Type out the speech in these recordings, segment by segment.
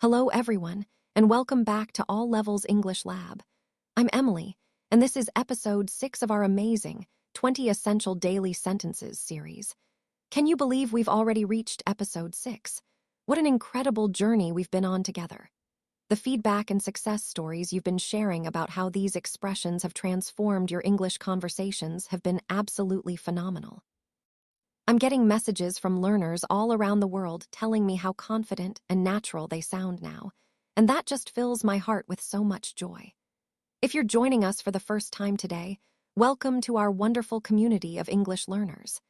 Hello, everyone, and welcome back to All Levels English Lab. I'm Emily, and this is episode 6 of our amazing 20 Essential Daily Sentences series. Can you believe we've already reached episode 6? What an incredible journey we've been on together. The feedback and success stories you've been sharing about how these expressions have transformed your English conversations have been absolutely phenomenal. I'm getting messages from learners all around the world telling me how confident and natural they sound now, and that just fills my heart with so much joy. If you're joining us for the first time today, welcome to our wonderful community of English learners.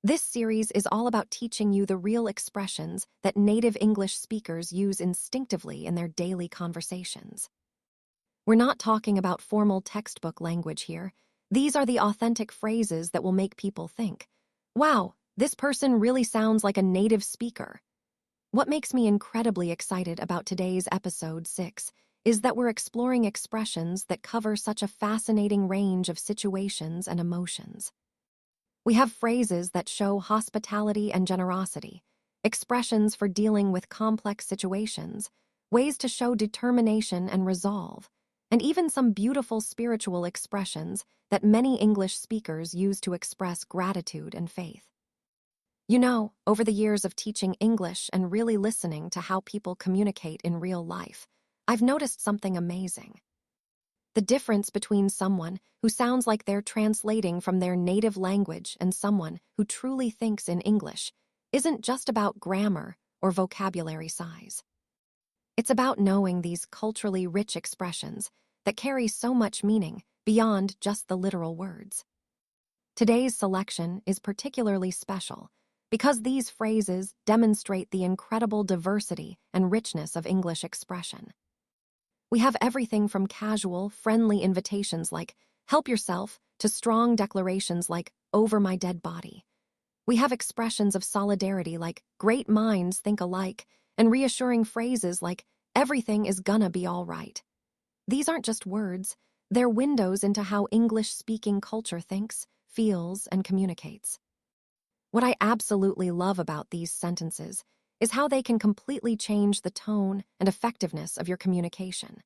This series is all about teaching you the real expressions that native English speakers use instinctively in their daily conversations. We're not talking about formal textbook language here. These are the authentic phrases that will make people think, wow, this person really sounds like a native speaker. What makes me incredibly excited about today's episode 6 is that we're exploring expressions that cover such a fascinating range of situations and emotions. We have phrases that show hospitality and generosity, expressions for dealing with complex situations, ways to show determination and resolve, and even some beautiful spiritual expressions that many English speakers use to express gratitude and faith. You know, over the years of teaching English and really listening to how people communicate in real life, I've noticed something amazing. The difference between someone who sounds like they're translating from their native language and someone who truly thinks in English isn't just about grammar or vocabulary size. It's about knowing these culturally rich expressions that carry so much meaning beyond just the literal words. Today's selection is particularly special because these phrases demonstrate the incredible diversity and richness of English expression. We have everything from casual, friendly invitations like, help yourself, to strong declarations like, over my dead body. We have expressions of solidarity like, great minds think alike, and reassuring phrases like, everything is gonna be all right. These aren't just words, they're windows into how English-speaking culture thinks, feels, and communicates. What I absolutely love about these sentences is how they can completely change the tone and effectiveness of your communication.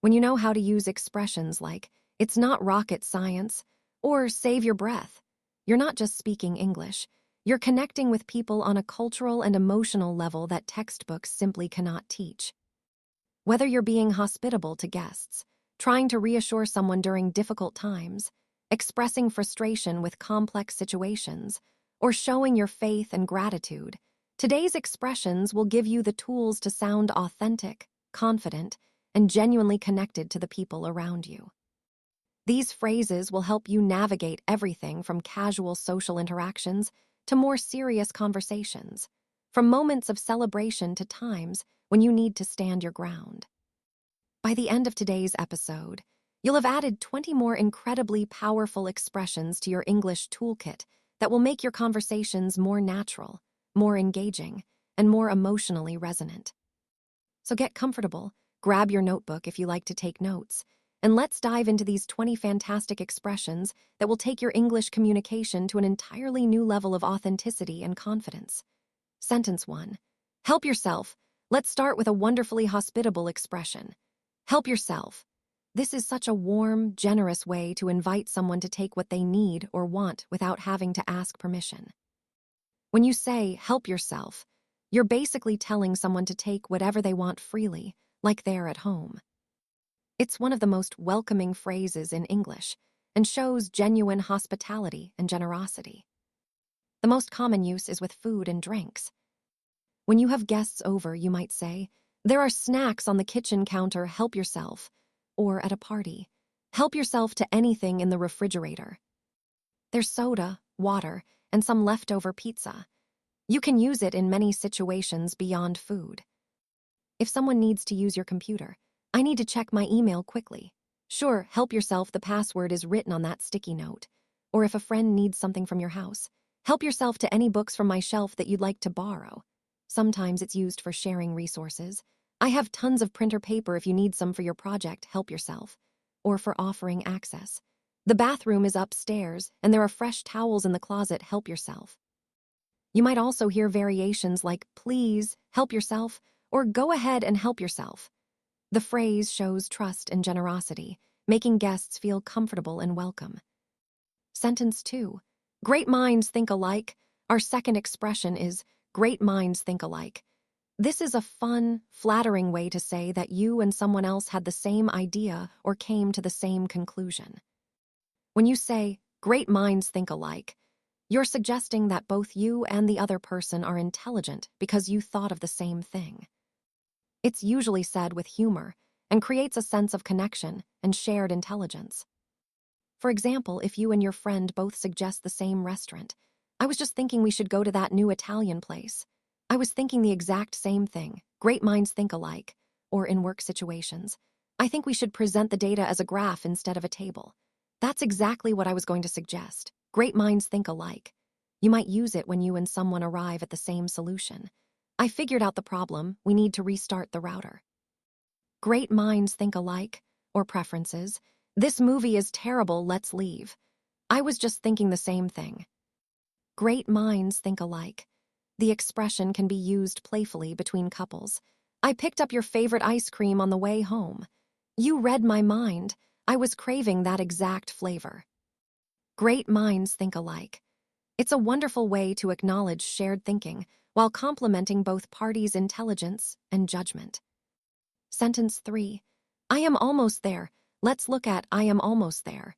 When you know how to use expressions like, it's not rocket science, or save your breath, you're not just speaking English, you're connecting with people on a cultural and emotional level that textbooks simply cannot teach. Whether you're being hospitable to guests, trying to reassure someone during difficult times, expressing frustration with complex situations, or showing your faith and gratitude, today's expressions will give you the tools to sound authentic, confident, and genuinely connected to the people around you. These phrases will help you navigate everything from casual social interactions to more serious conversations, from moments of celebration to times when you need to stand your ground. By the end of today's episode, you'll have added 20 more incredibly powerful expressions to your English toolkit that will make your conversations more natural, more engaging, and more emotionally resonant. So get comfortable, grab your notebook if you like to take notes, and let's dive into these 20 fantastic expressions that will take your English communication to an entirely new level of authenticity and confidence. Sentence 1. Help yourself. Let's start with a wonderfully hospitable expression. Help yourself. This is such a warm, generous way to invite someone to take what they need or want without having to ask permission. When you say, help yourself, you're basically telling someone to take whatever they want freely, like they're at home. It's one of the most welcoming phrases in English and shows genuine hospitality and generosity. The most common use is with food and drinks. When you have guests over, you might say, there are snacks on the kitchen counter, help yourself. Or at a party, help yourself to anything in the refrigerator. There's soda, water, and some leftover pizza. You can use it in many situations beyond food. If someone needs to use your computer, I need to check my email quickly. Sure, help yourself, the password is written on that sticky note. Or if a friend needs something from your house, help yourself to any books from my shelf that you'd like to borrow. Sometimes it's used for sharing resources. I have tons of printer paper if you need some for your project, help yourself. Or for offering access. The bathroom is upstairs, and there are fresh towels in the closet, help yourself. You might also hear variations like, please, help yourself, or go ahead and help yourself. The phrase shows trust and generosity, making guests feel comfortable and welcome. Sentence 2. Great minds think alike. Our second expression is great minds think alike. This is a fun, flattering way to say that you and someone else had the same idea or came to the same conclusion. When you say, great minds think alike, you're suggesting that both you and the other person are intelligent because you thought of the same thing. It's usually said with humor and creates a sense of connection and shared intelligence. For example, if you and your friend both suggest the same restaurant, I was just thinking we should go to that new Italian place. I was thinking the exact same thing. Great minds think alike. Or in work situations, I think we should present the data as a graph instead of a table. That's exactly what I was going to suggest. Great minds think alike. You might use it when you and someone arrive at the same solution. I figured out the problem. We need to restart the router. Great minds think alike, or preferences. This movie is terrible, let's leave. I was just thinking the same thing. Great minds think alike. The expression can be used playfully between couples. I picked up your favorite ice cream on the way home. You read my mind. I was craving that exact flavor. Great minds think alike. It's a wonderful way to acknowledge shared thinking while complimenting both parties' intelligence and judgment. Sentence 3. I am almost there. Let's look at I am almost there.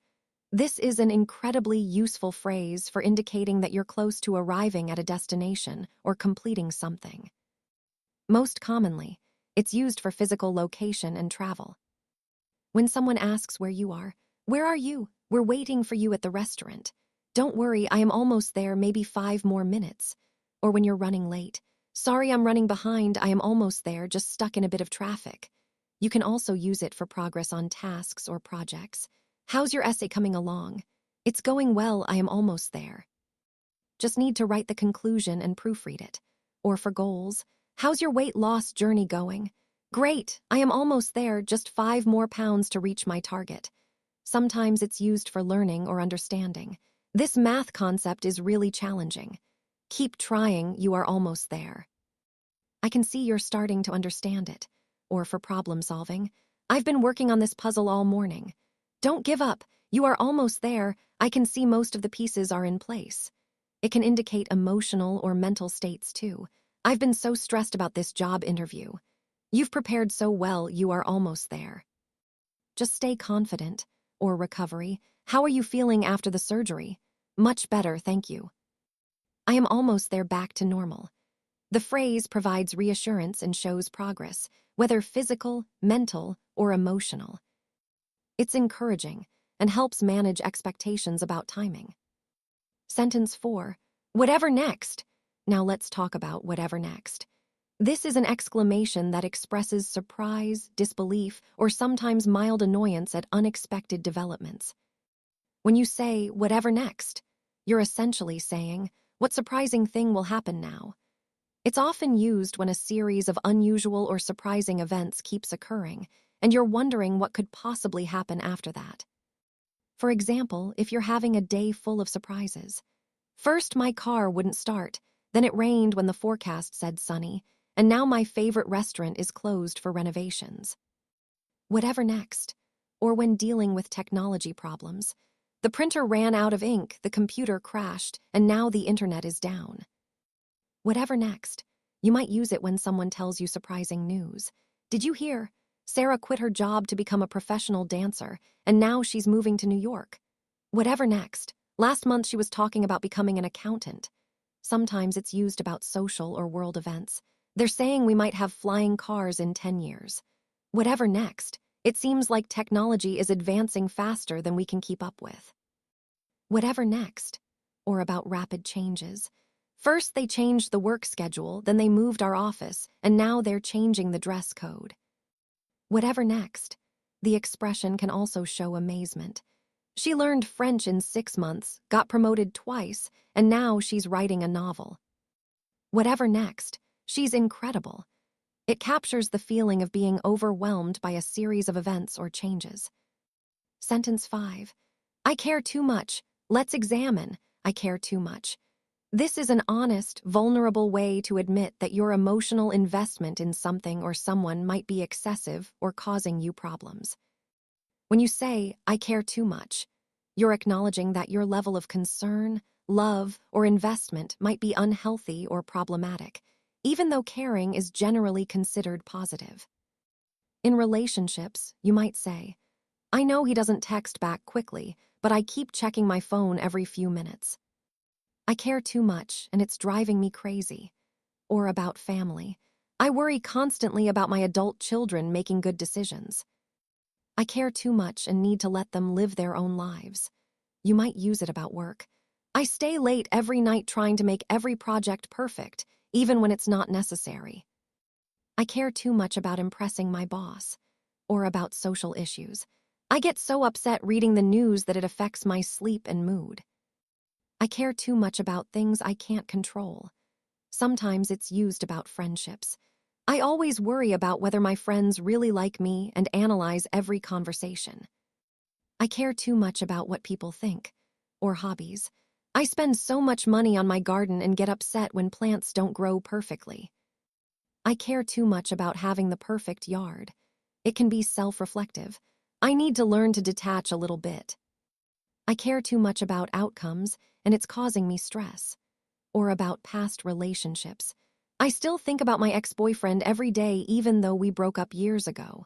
This is an incredibly useful phrase for indicating that you're close to arriving at a destination or completing something. Most commonly, it's used for physical location and travel. When someone asks where you are, where are you? We're waiting for you at the restaurant. Don't worry, I am almost there, maybe 5 more minutes. Or when you're running late, sorry, I'm running behind, I am almost there, just stuck in a bit of traffic. You can also use it for progress on tasks or projects. How's your essay coming along? It's going well, I am almost there. Just need to write the conclusion and proofread it. Or for goals, how's your weight loss journey going? Great, I am almost there, just 5 more pounds to reach my target. Sometimes it's used for learning or understanding. This math concept is really challenging. Keep trying, you are almost there. I can see you're starting to understand it. Or for problem solving, I've been working on this puzzle all morning. Don't give up, you are almost there, I can see most of the pieces are in place. It can indicate emotional or mental states too. I've been so stressed about this job interview. You've prepared so well, you are almost there. Just stay confident. Or recovery, how are you feeling after the surgery? Much better, thank you. I am almost there, back to normal. The phrase provides reassurance and shows progress, whether physical, mental, or emotional. It's encouraging and helps manage expectations about timing. Sentence 4. Whatever next? Now let's talk about whatever next. This is an exclamation that expresses surprise, disbelief, or sometimes mild annoyance at unexpected developments. When you say, whatever next, you're essentially saying, what surprising thing will happen now? It's often used when a series of unusual or surprising events keeps occurring, and you're wondering what could possibly happen after that. For example, if you're having a day full of surprises. First, my car wouldn't start, then it rained when the forecast said sunny, and now my favorite restaurant is closed for renovations. Whatever next? Or when dealing with technology problems. The printer ran out of ink, the computer crashed, and now the internet is down. Whatever next? You might use it when someone tells you surprising news. Did you hear? Sarah quit her job to become a professional dancer, and now she's moving to New York. Whatever next? Last month she was talking about becoming an accountant. Sometimes it's used about social or world events. They're saying we might have flying cars in 10 years. Whatever next? It seems like technology is advancing faster than we can keep up with. Whatever next? Or about rapid changes. First they changed the work schedule, then they moved our office, and now they're changing the dress code. Whatever next? The expression can also show amazement. She learned French in 6 months, got promoted twice, and now she's writing a novel. Whatever next? She's incredible. It captures the feeling of being overwhelmed by a series of events or changes. Sentence 5. I care too much. Let's examine. I care too much. This is an honest, vulnerable way to admit that your emotional investment in something or someone might be excessive or causing you problems. When you say, "I care too much," you're acknowledging that your level of concern, love, or investment might be unhealthy or problematic, even though caring is generally considered positive. In relationships, you might say, "I know he doesn't text back quickly, but I keep checking my phone every few minutes. I care too much, and it's driving me crazy." Or about family, "I worry constantly about my adult children making good decisions. I care too much and need to let them live their own lives." You might use it about work. "I stay late every night trying to make every project perfect, even when it's not necessary. I care too much about impressing my boss." Or about social issues, "I get so upset reading the news that it affects my sleep and mood. I care too much about things I can't control." Sometimes it's used about friendships. "I always worry about whether my friends really like me and analyze every conversation. I care too much about what people think." Or hobbies, "I spend so much money on my garden and get upset when plants don't grow perfectly. I care too much about having the perfect yard." It can be self-reflective. "I need to learn to detach a little bit. I care too much about outcomes, and it's causing me stress." Or about past relationships, "I still think about my ex-boyfriend every day even though we broke up years ago.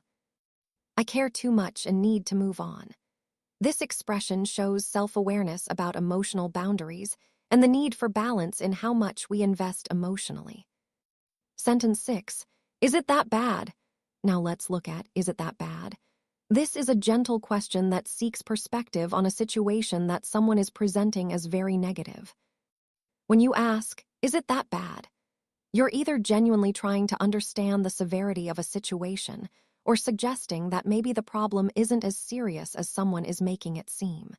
I care too much and need to move on." This expression shows self-awareness about emotional boundaries and the need for balance in how much we invest emotionally. Sentence 6. Is it that bad? Now let's look at, is it that bad? This is a gentle question that seeks perspective on a situation that someone is presenting as very negative. When you ask, "Is it that bad?" you're either genuinely trying to understand the severity of a situation or suggesting that maybe the problem isn't as serious as someone is making it seem.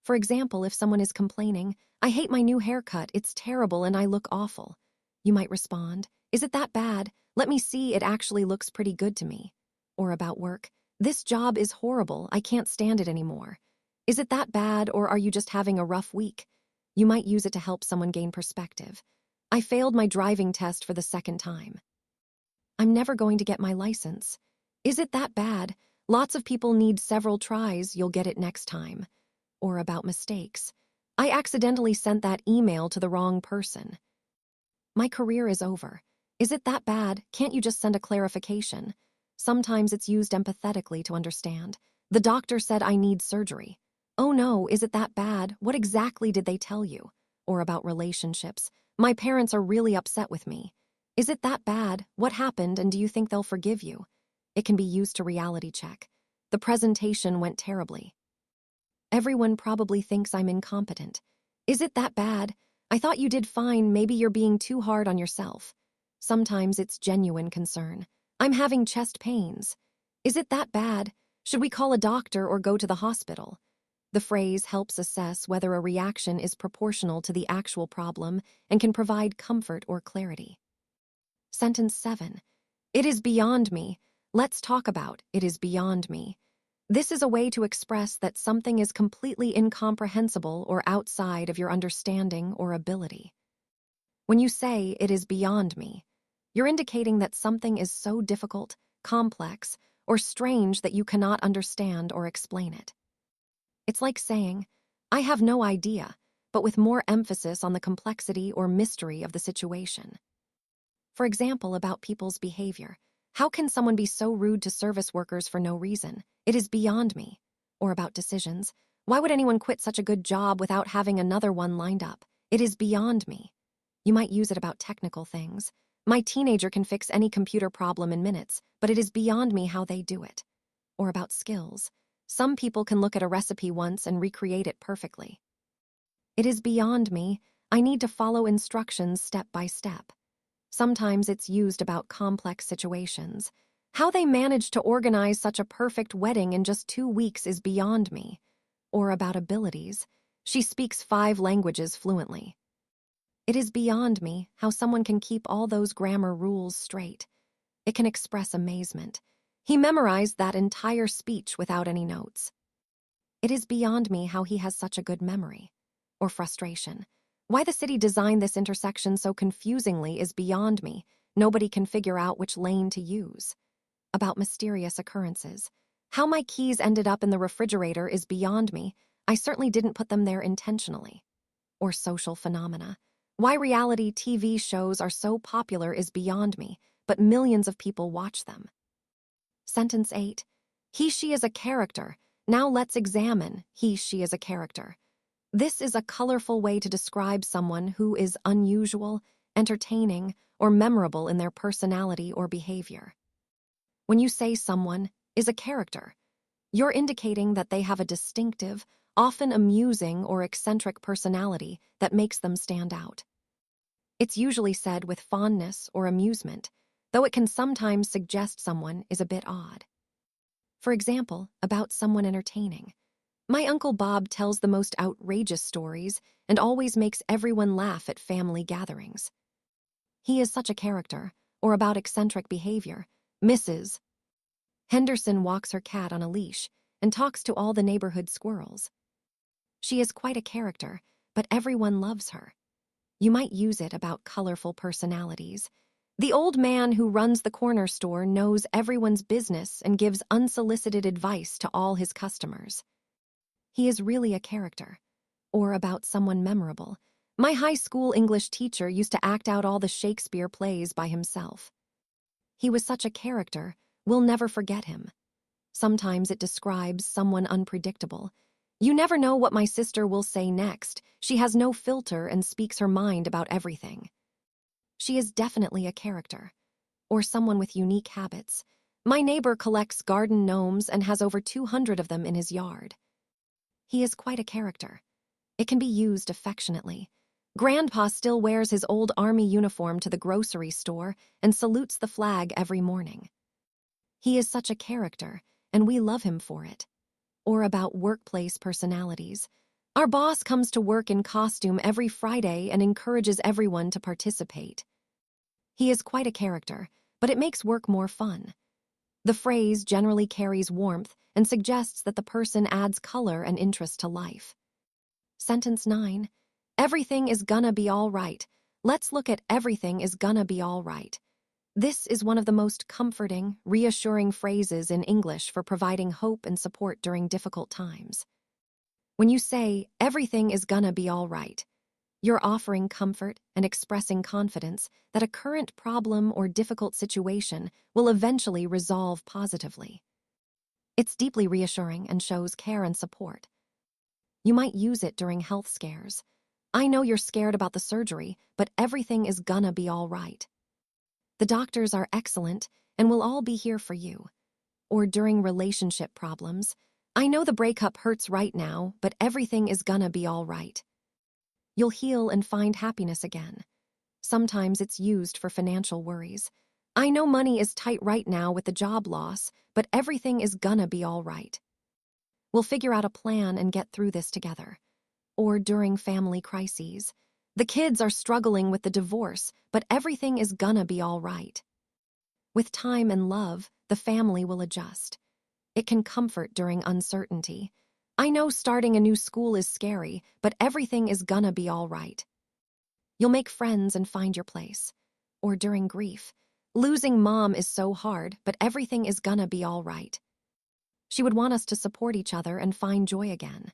For example, if someone is complaining, "I hate my new haircut, it's terrible and I look awful," you might respond, "Is it that bad? Let me see, it actually looks pretty good to me." Or about work, "This job is horrible, I can't stand it anymore. Is it that bad, or are you just having a rough week?" You might use it to help someone gain perspective. "I failed my driving test for the second time. I'm never going to get my license. Is it that bad? Lots of people need several tries, you'll get it next time." Or about mistakes, "I accidentally sent that email to the wrong person. My career is over. Is it that bad? Can't you just send a clarification?" Sometimes it's used empathetically to understand. "The doctor said I need surgery." "Oh no, is it that bad? What exactly did they tell you?" Or about relationships, "My parents are really upset with me. Is it that bad? What happened, and do you think they'll forgive you?" It can be used to reality check. "The presentation went terribly. Everyone probably thinks I'm incompetent. Is it that bad? I thought you did fine, maybe you're being too hard on yourself." Sometimes it's genuine concern. "I'm having chest pains. Is it that bad? Should we call a doctor or go to the hospital?" The phrase helps assess whether a reaction is proportional to the actual problem and can provide comfort or clarity. Sentence 7. It is beyond me. Let's talk about, it is beyond me. This is a way to express that something is completely incomprehensible or outside of your understanding or ability. When you say, "It is beyond me," you're indicating that something is so difficult, complex, or strange that you cannot understand or explain it. It's like saying, "I have no idea," but with more emphasis on the complexity or mystery of the situation. For example, about people's behavior. "How can someone be so rude to service workers for no reason? It is beyond me." Or about decisions. "Why would anyone quit such a good job without having another one lined up? It is beyond me." You might use it about technical things. "My teenager can fix any computer problem in minutes, but it is beyond me how they do it." Or about skills. "Some people can look at a recipe once and recreate it perfectly. It is beyond me. I need to follow instructions step by step." Sometimes it's used about complex situations. "How they managed to organize such a perfect wedding in just 2 weeks is beyond me." Or about abilities. "She speaks 5 languages fluently." It is beyond me how someone can keep all those grammar rules straight. It can express amazement. "He memorized that entire speech without any notes." It is beyond me how he has such a good memory. Or frustration. Why the city designed this intersection so confusingly is beyond me. Nobody can figure out which lane to use. About mysterious occurrences. How my keys ended up in the refrigerator is beyond me. I certainly didn't put them there intentionally. Or social phenomena. Why reality TV shows are so popular is beyond me, but millions of people watch them. Sentence 8. He/she is a character. Now let's examine he/she is a character. This is a colorful way to describe someone who is unusual, entertaining, or memorable in their personality or behavior. When you say someone is a character, you're indicating that they have a distinctive, often amusing or eccentric personality that makes them stand out. It's usually said with fondness or amusement, though it can sometimes suggest someone is a bit odd. For example, about someone entertaining. My Uncle Bob tells the most outrageous stories and always makes everyone laugh at family gatherings. He is such a character. Or about eccentric behavior. Mrs. Henderson walks her cat on a leash and talks to all the neighborhood squirrels. She is quite a character, but everyone loves her. You might use it about colorful personalities. The old man who runs the corner store knows everyone's business and gives unsolicited advice to all his customers. He is really a character. Or about someone memorable. My high school English teacher used to act out all the Shakespeare plays by himself. He was such a character, we'll never forget him. Sometimes it describes someone unpredictable. You never know what my sister will say next. She has no filter and speaks her mind about everything. She is definitely a character. Or someone with unique habits. My neighbor collects garden gnomes and has over 200 of them in his yard. He is quite a character. It can be used affectionately. Grandpa still wears his old army uniform to the grocery store and salutes the flag every morning. He is such a character, and we love him for it. Or about workplace personalities. Our boss comes to work in costume every Friday and encourages everyone to participate. He is quite a character, but it makes work more fun. The phrase generally carries warmth and suggests that the person adds color and interest to life. Sentence 9. Everything is gonna be all right. Let's look at everything is gonna be all right. This is one of the most comforting, reassuring phrases in English for providing hope and support during difficult times. When you say, everything is gonna be all right, you're offering comfort and expressing confidence that a current problem or difficult situation will eventually resolve positively. It's deeply reassuring and shows care and support. You might use it during health scares. I know you're scared about the surgery, but everything is gonna be all right. The doctors are excellent and will all be here for you. Or during relationship problems. I know the breakup hurts right now, but everything is gonna be all right. You'll heal and find happiness again. Sometimes it's used for financial worries. I know money is tight right now with the job loss, but everything is gonna be all right. We'll figure out a plan and get through this together. Or during family crises. The kids are struggling with the divorce, but everything is gonna be all right. With time and love, the family will adjust. It can comfort during uncertainty. I know starting a new school is scary, but everything is gonna be all right. You'll make friends and find your place. Or during grief. Losing mom is so hard, but everything is gonna be all right. She would want us to support each other and find joy again.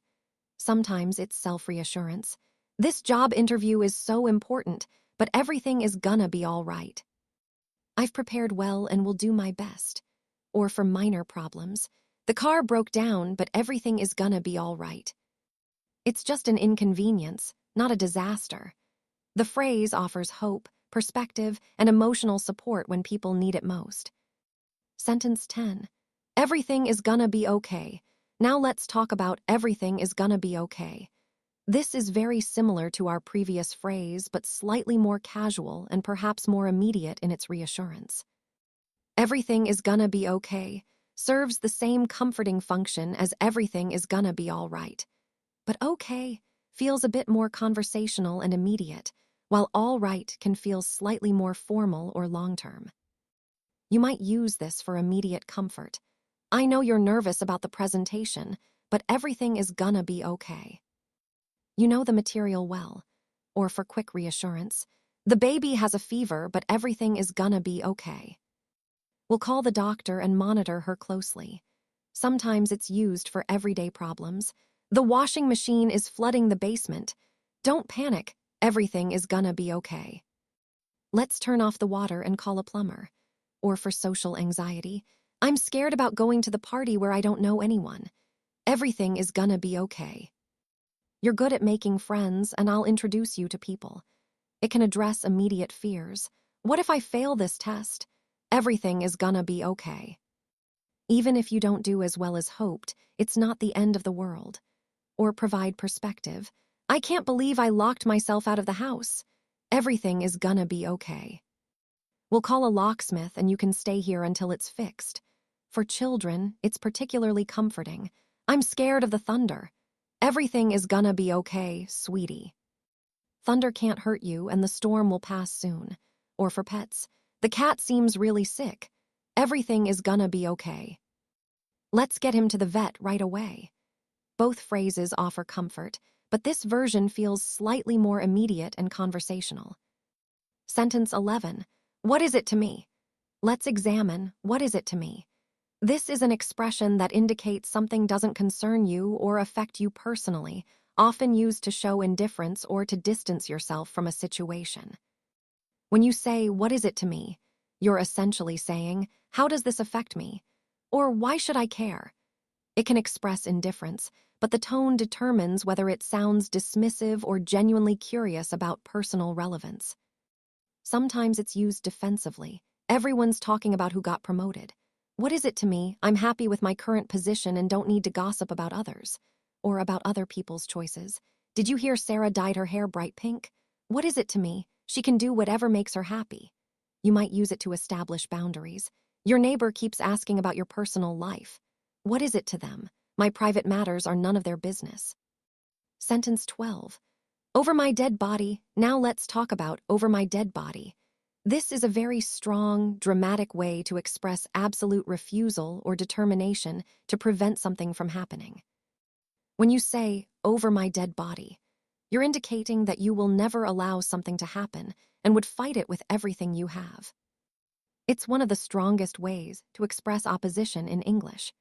Sometimes it's self-reassurance. This job interview is so important, but everything is gonna be all right. I've prepared well and will do my best. Or for minor problems. The car broke down, but everything is gonna be all right. It's just an inconvenience, not a disaster. The phrase offers hope, perspective, and emotional support when people need it most. Sentence 10. Everything is gonna be okay. Now let's talk about everything is gonna be okay. This is very similar to our previous phrase, but slightly more casual and perhaps more immediate in its reassurance. Everything is gonna be okay serves the same comforting function as everything is gonna be all right. But okay feels a bit more conversational and immediate, while all right can feel slightly more formal or long-term. You might use this for immediate comfort. I know you're nervous about the presentation, but everything is gonna be okay. You know the material well. Or for quick reassurance, the baby has a fever, but everything is gonna be okay. We'll call the doctor and monitor her closely. Sometimes it's used for everyday problems. The washing machine is flooding the basement. Don't panic, everything is gonna be okay. Let's turn off the water and call a plumber. Or for social anxiety, I'm scared about going to the party where I don't know anyone. Everything is gonna be okay. You're good at making friends, and I'll introduce you to people. It can address immediate fears. What if I fail this test? Everything is gonna be okay. Even if you don't do as well as hoped, it's not the end of the world. Or provide perspective. I can't believe I locked myself out of the house. Everything is gonna be okay. We'll call a locksmith and you can stay here until it's fixed. For children, it's particularly comforting. I'm scared of the thunder. Everything is gonna be okay, sweetie. Thunder can't hurt you and the storm will pass soon. Or for pets, the cat seems really sick. Everything is gonna be okay. Let's get him to the vet right away. Both phrases offer comfort, but this version feels slightly more immediate and conversational. Sentence 11. What is it to me? Let's examine, what is it to me? This is an expression that indicates something doesn't concern you or affect you personally, often used to show indifference or to distance yourself from a situation. When you say, what is it to me? You're essentially saying, how does this affect me? Or why should I care? It can express indifference, but the tone determines whether it sounds dismissive or genuinely curious about personal relevance. Sometimes it's used defensively. Everyone's talking about who got promoted. What is it to me? I'm happy with my current position and don't need to gossip about others. Or about other people's choices. Did you hear Sarah dyed her hair bright pink? What is it to me? She can do whatever makes her happy. You might use it to establish boundaries. Your neighbor keeps asking about your personal life. What is it to them? My private matters are none of their business. Sentence 12. Over my dead body, now let's talk about over my dead body. This is a very strong, dramatic way to express absolute refusal or determination to prevent something from happening. When you say, over my dead body, you're indicating that you will never allow something to happen and would fight it with everything you have. It's one of the strongest ways to express opposition in English.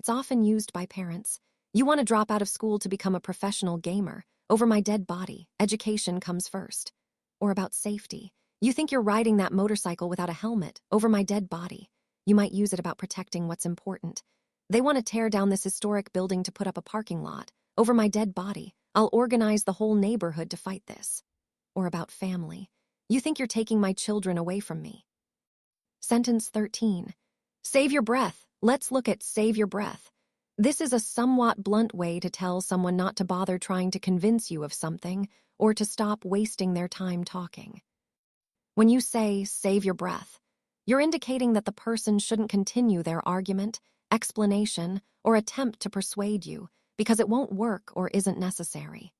It's often used by parents. You want to drop out of school to become a professional gamer. Over my dead body, education comes first. Or about safety. You think you're riding that motorcycle without a helmet. Over my dead body. You might use it about protecting what's important. They want to tear down this historic building to put up a parking lot. Over my dead body. I'll organize the whole neighborhood to fight this. Or about family. You think you're taking my children away from me. Sentence 13. Save your breath. Let's look at save your breath. This is a somewhat blunt way to tell someone not to bother trying to convince you of something or to stop wasting their time talking. When you say save your breath, you're indicating that the person shouldn't continue their argument, explanation, or attempt to persuade you because it won't work or isn't necessary.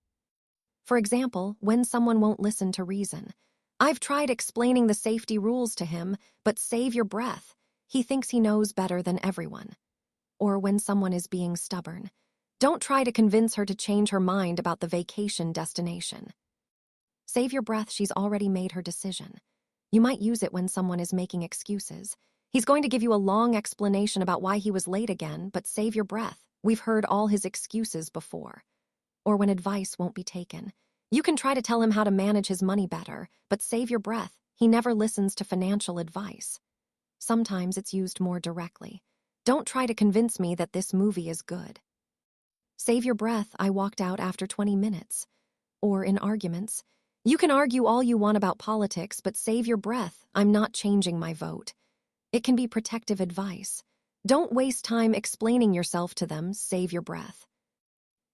For example, when someone won't listen to reason, I've tried explaining the safety rules to him, but save your breath. He thinks he knows better than everyone. Or when someone is being stubborn, don't try to convince her to change her mind about the vacation destination. Save your breath, she's already made her decision. You might use it when someone is making excuses. He's going to give you a long explanation about why he was late again, but save your breath. We've heard all his excuses before. Or when advice won't be taken. You can try to tell him how to manage his money better, but save your breath. He never listens to financial advice. Sometimes it's used more directly. Don't try to convince me that this movie is good. Save your breath, I walked out after 20 minutes. Or in arguments, you can argue all you want about politics, but save your breath, I'm not changing my vote. It can be protective advice. Don't waste time explaining yourself to them, save your breath.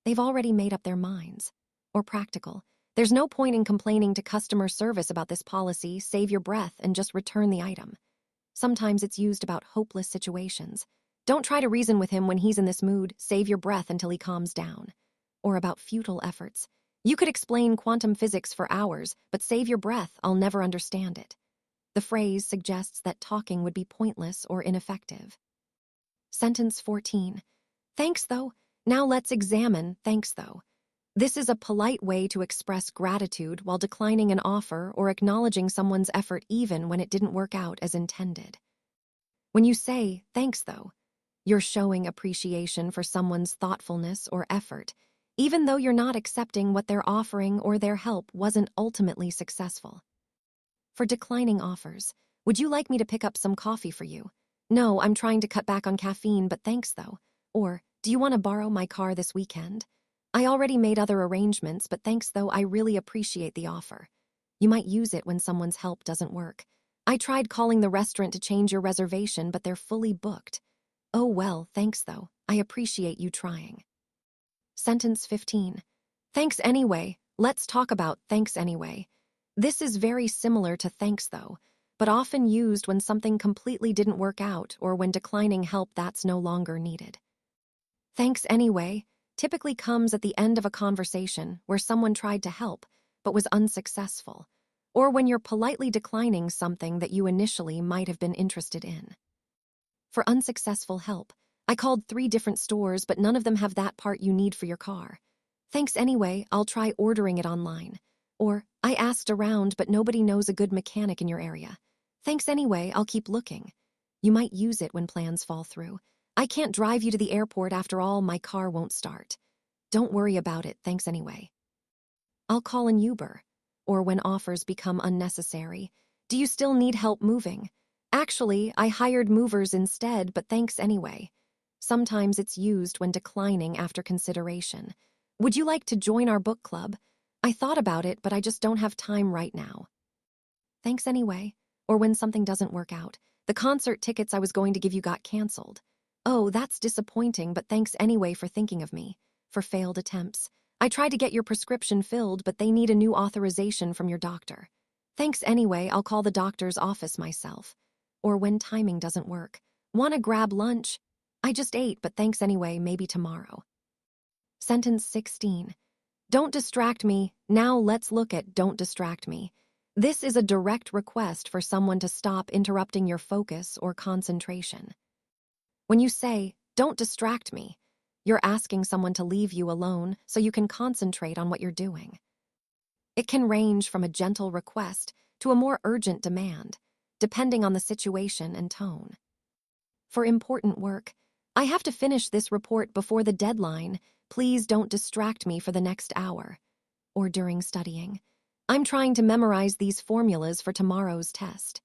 They've already made up their minds. Or practical. There's no point in complaining to customer service about this policy, save your breath and just return the item. Sometimes it's used about hopeless situations. Don't try to reason with him when he's in this mood, save your breath until he calms down. Or about futile efforts. You could explain quantum physics for hours, but save your breath, I'll never understand it. The phrase suggests that talking would be pointless or ineffective. Sentence 14. Thanks though. Now let's examine, thanks though. This is a polite way to express gratitude while declining an offer or acknowledging someone's effort even when it didn't work out as intended. When you say, "Thanks, though," you're showing appreciation for someone's thoughtfulness or effort, even though you're not accepting what they're offering or their help wasn't ultimately successful. For declining offers, "Would you like me to pick up some coffee for you?" "No, I'm trying to cut back on caffeine, but thanks, though." Or, "Do you want to borrow my car this weekend?" "I already made other arrangements, but thanks, though, I really appreciate the offer." You might use it when someone's help doesn't work. "I tried calling the restaurant to change your reservation, but they're fully booked." "Oh, well, thanks, though. I appreciate you trying." Sentence 15. Thanks anyway. Let's talk about thanks anyway. This is very similar to thanks, though, but often used when something completely didn't work out or when declining help that's no longer needed. Thanks anyway typically comes at the end of a conversation where someone tried to help but was unsuccessful, or when you're politely declining something that you initially might have been interested in. For unsuccessful help, "I called 3 different stores, but none of them have that part you need for your car. Thanks anyway, I'll try ordering it online." Or, "I asked around, but nobody knows a good mechanic in your area. Thanks anyway, I'll keep looking." You might use it when plans fall through. "I can't drive you to the airport after all, my car won't start." "Don't worry about it, thanks anyway." "I'll call an Uber." Or when offers become unnecessary. "Do you still need help moving?" "Actually, I hired movers instead, but thanks anyway." Sometimes it's used when declining after consideration. "Would you like to join our book club?" "I thought about it, but I just don't have time right now." Thanks anyway. Or when something doesn't work out. "The concert tickets I was going to give you got canceled." "Oh, that's disappointing, but thanks anyway for thinking of me." For failed attempts. "I tried to get your prescription filled, but they need a new authorization from your doctor." "Thanks anyway, I'll call the doctor's office myself." Or when timing doesn't work. "Wanna grab lunch?" "I just ate, but thanks anyway, maybe tomorrow." Sentence 16. Don't distract me. Now let's look at don't distract me. This is a direct request for someone to stop interrupting your focus or concentration. When you say, "Don't distract me," you're asking someone to leave you alone so you can concentrate on what you're doing. It can range from a gentle request to a more urgent demand, depending on the situation and tone. For important work, "I have to finish this report before the deadline. Please don't distract me for the next hour." Or during studying, "I'm trying to memorize these formulas for tomorrow's test."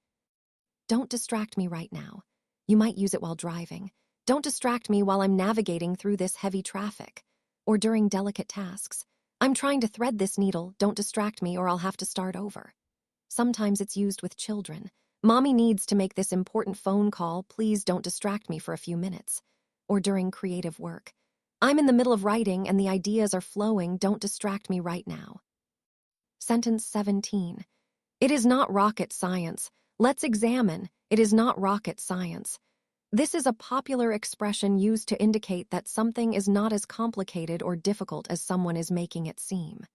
Don't distract me right now. You might use it while driving. "Don't distract me while I'm navigating through this heavy traffic." Or during delicate tasks. "I'm trying to thread this needle. Don't distract me or I'll have to start over." Sometimes it's used with children. "Mommy needs to make this important phone call. Please don't distract me for a few minutes." Or during creative work. "I'm in the middle of writing and the ideas are flowing. Don't distract me right now." Sentence 17. It is not rocket science. Let's examine. It is not rocket science. This is a popular expression used to indicate that something is not as complicated or difficult as someone is making it seem.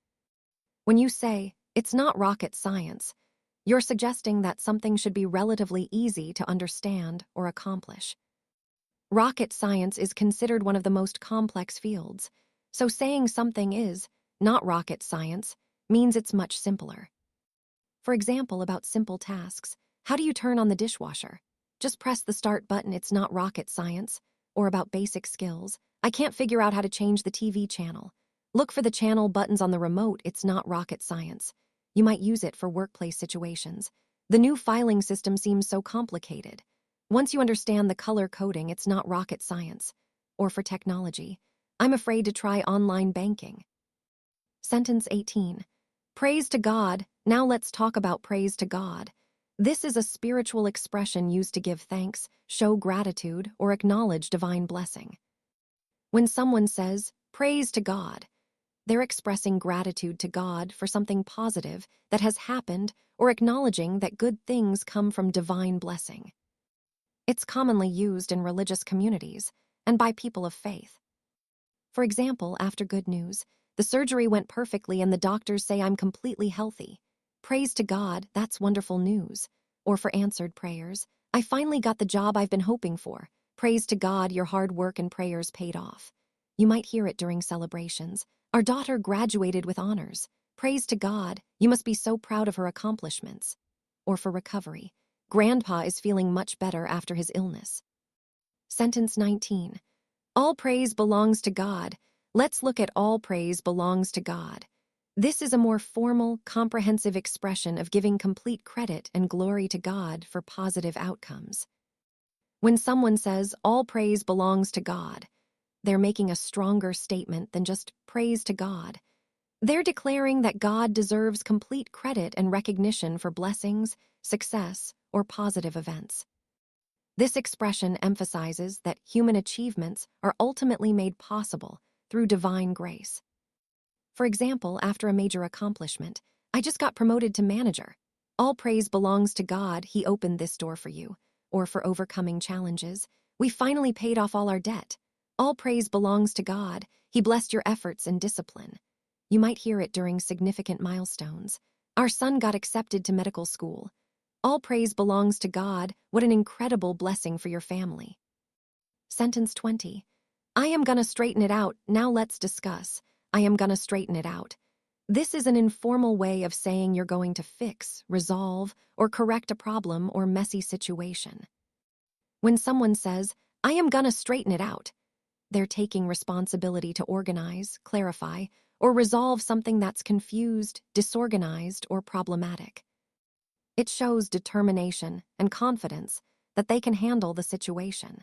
When you say, "It's not rocket science," you're suggesting that something should be relatively easy to understand or accomplish. Rocket science is considered one of the most complex fields, so saying something is not rocket science means it's much simpler. For example, about simple tasks, "How do you turn on the dishwasher?" "Just press the start button, it's not rocket science." Or about basic skills, "I can't figure out how to change the TV channel." "Look for the channel buttons on the remote, it's not rocket science." You might use it for workplace situations. "The new filing system seems so complicated." "Once you understand the color coding, it's not rocket science." Or for technology, "I'm afraid to try online banking." Sentence 18. Praise to God. Now let's talk about praise to God. This is a spiritual expression used to give thanks, show gratitude, or acknowledge divine blessing. When someone says, "Praise to God," they're expressing gratitude to God for something positive that has happened or acknowledging that good things come from divine blessing. It's commonly used in religious communities and by people of faith. For example, after good news, "The surgery went perfectly and the doctors say I'm completely healthy." Praise to God, that's wonderful news. Or for answered prayers, "I finally got the job I've been hoping for. Praise to God, your hard work and prayers paid off." You might hear it during celebrations. Our daughter graduated with honors. Praise to God, you must be so proud of her accomplishments. Or for recovery, Grandpa is feeling much better after his illness. Sentence 19. All praise belongs to God. Let's look at all praise belongs to God. This is a more formal, comprehensive expression of giving complete credit and glory to God for positive outcomes. When someone says, all praise belongs to God, they're making a stronger statement than just praise to God. They're declaring that God deserves complete credit and recognition for blessings, success, or positive events. This expression emphasizes that human achievements are ultimately made possible through divine grace. For example, after a major accomplishment, I just got promoted to manager. All praise belongs to God, He opened this door for you. Or for overcoming challenges, we finally paid off all our debt. All praise belongs to God, He blessed your efforts and discipline. You might hear it during significant milestones. Our son got accepted to medical school. All praise belongs to God, what an incredible blessing for your family. Sentence 20. I am gonna straighten it out, now let's discuss. I am gonna straighten it out. This is an informal way of saying you're going to fix, resolve, or correct a problem or messy situation. When someone says, I am gonna straighten it out, they're taking responsibility to organize, clarify, or resolve something that's confused, disorganized, or problematic. It shows determination and confidence that they can handle the situation.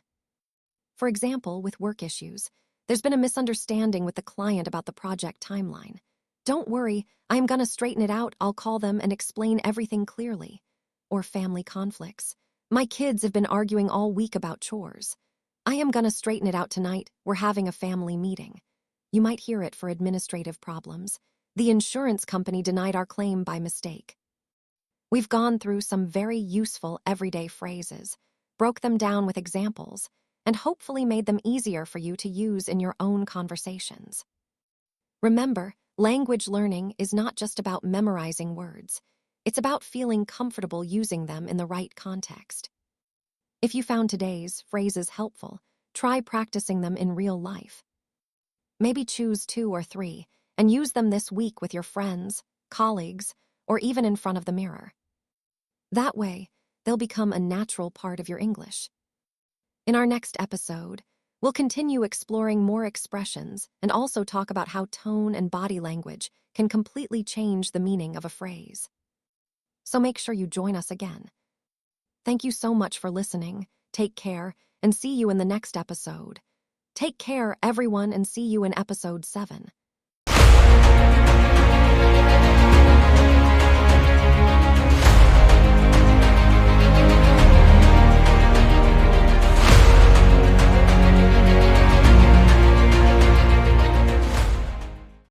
For example, with work issues, there's been a misunderstanding with the client about the project timeline. Don't worry, I'm gonna straighten it out, I'll call them and explain everything clearly. Or family conflicts. My kids have been arguing all week about chores. I am gonna straighten it out tonight, we're having a family meeting. You might hear it for administrative problems. The insurance company denied our claim by mistake. We've gone through some very useful everyday phrases, broke them down with examples, and hopefully made them easier for you to use in your own conversations. Remember, language learning is not just about memorizing words. It's about feeling comfortable using them in the right context. If you found today's phrases helpful, try practicing them in real life. Maybe choose 2 or 3 and use them this week with your friends, colleagues, or even in front of the mirror. That way, they'll become a natural part of your English. In our next episode, we'll continue exploring more expressions and also talk about how tone and body language can completely change the meaning of a phrase. So make sure you join us again. Thank you so much for listening. Take care, and see you in the next episode. Take care, everyone, and see you in episode 7.